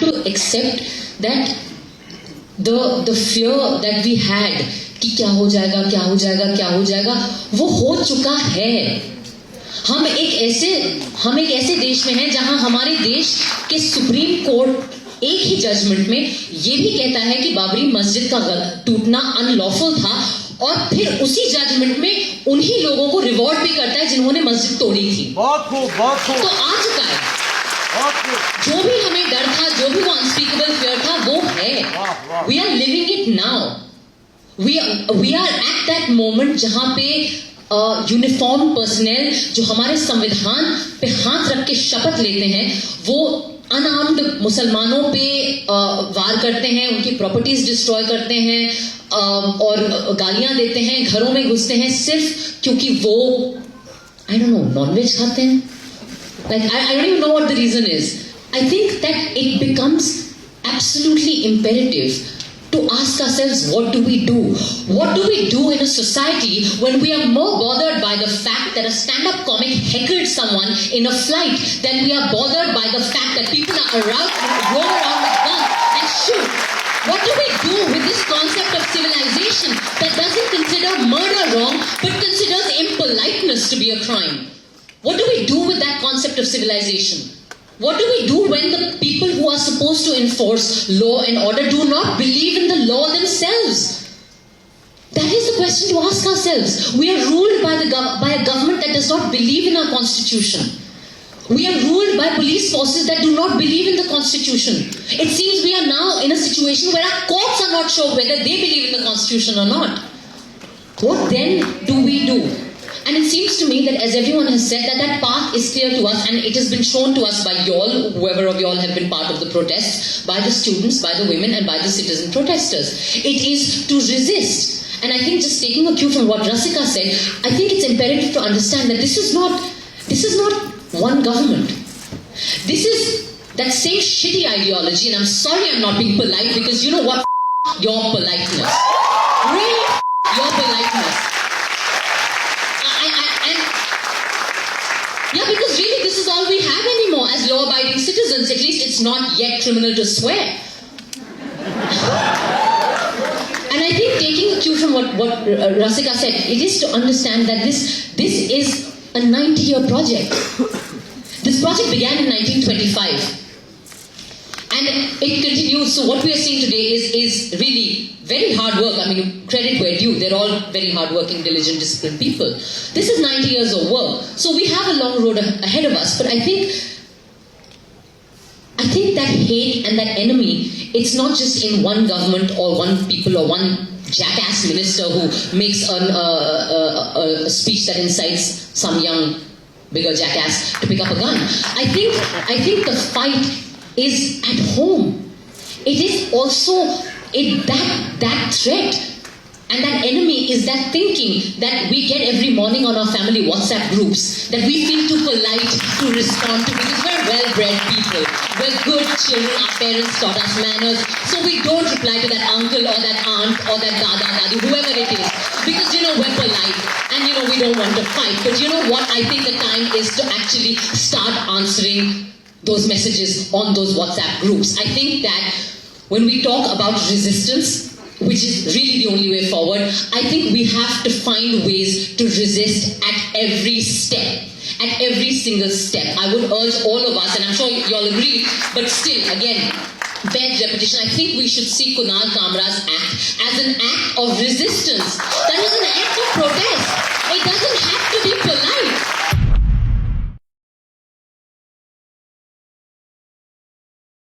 to accept that the fear that we had कि क्या हो जाएगा क्या हो जाएगा क्या हो जाएगा, वो हो चुका है. हम एक ऐसे देश में हैं जहां हमारे देश के सुप्रीम कोर्ट एक ही जजमेंट में ये भी कहता है कि बाबरी मस्जिद का टूटना अनलॉफुल था, और फिर उसी जजमेंट में उन्हीं लोगों को रिवॉर्ड भी करता है जिन्होंने मस्जिद तोड़ी थी. बहुत खूब, बहुत खूब. तो आ चुका है. जो भी हमें डर था, जो भी वो अनस्पीकेबल फियर था, वो है. We are living it now. We are at that moment जहां पे यूनिफॉर्म पर्सनल जो हमारे संविधान पे हाथ रख के शपथ लेते हैं, वो अनआर्म्ड मुसलमानों पे वार करते हैं, उनकी प्रॉपर्टीज डिस्ट्रॉय करते हैं, और गालियां देते हैं, घरों में घुसते हैं, सिर्फ क्योंकि वो आई डोंट नो नॉनवेज खाते हैं. Like I don't even know what the reason is. I think that it becomes absolutely imperative to ask ourselves, what do we do? What do we do in a society when we are more bothered by the fact that a stand-up comic heckled someone in a flight than we are bothered by the fact that people are roam around with guns and shoot? What do we do with this concept of civilization that doesn't consider murder wrong but considers impoliteness to be a crime? What do we do with that concept of civilization? What do we do when the people who are supposed to enforce law and order do not believe in the law themselves? That is the question to ask ourselves. We are ruled by a government that does not believe in our constitution. We are ruled by police forces that do not believe in the constitution. It seems we are now in a situation where our courts are not sure whether they believe in the constitution or not. What then do we do? And it seems to me that, as everyone has said, that path is clear to us, and it has been shown to us by y'all, whoever of y'all have been part of the protests, by the students, by the women, and by the citizen protesters. It is to resist. And I think, just taking a cue from what Rasika said, I think it's imperative to understand that this is not one government. This is that same shitty ideology, and I'm sorry I'm not being polite, because you know what? Your politeness. Really, your politeness. Yeah, because really this is all we have anymore as law-abiding citizens. At least it's not yet criminal to swear. And I think, taking a cue from what Rasika said, it is to understand that this is a 90-year project. This project began in 1925. And it continues. So what we are seeing today is really very hard work. I mean, credit where due. They're all very hardworking, diligent, disciplined people. This is 90 years of work. So we have a long road ahead of us. But I think that hate and that enemy, it's not just in one government or one people or one jackass minister who makes a speech that incites some young, bigger jackass to pick up a gun. I think the fight is at home. It is also that threat and that enemy is that thinking that we get every morning on our family WhatsApp groups that we feel too polite to respond to, because we're well-bred people. We're good children. Our parents taught us manners. So we don't reply to that uncle or that aunt or that dada, dadi, whoever it is. Because, we're polite and, we don't want to fight. But you know what? I think the time is to actually start answering those messages on those WhatsApp groups. I think that when we talk about resistance, which is really the only way forward, I think we have to find ways to resist at every step. At every single step. I would urge all of us, and I'm sure you all agree, but still, again, bears repetition. I think we should see Kunal Kamra's act as an act of resistance. That was an act of protest.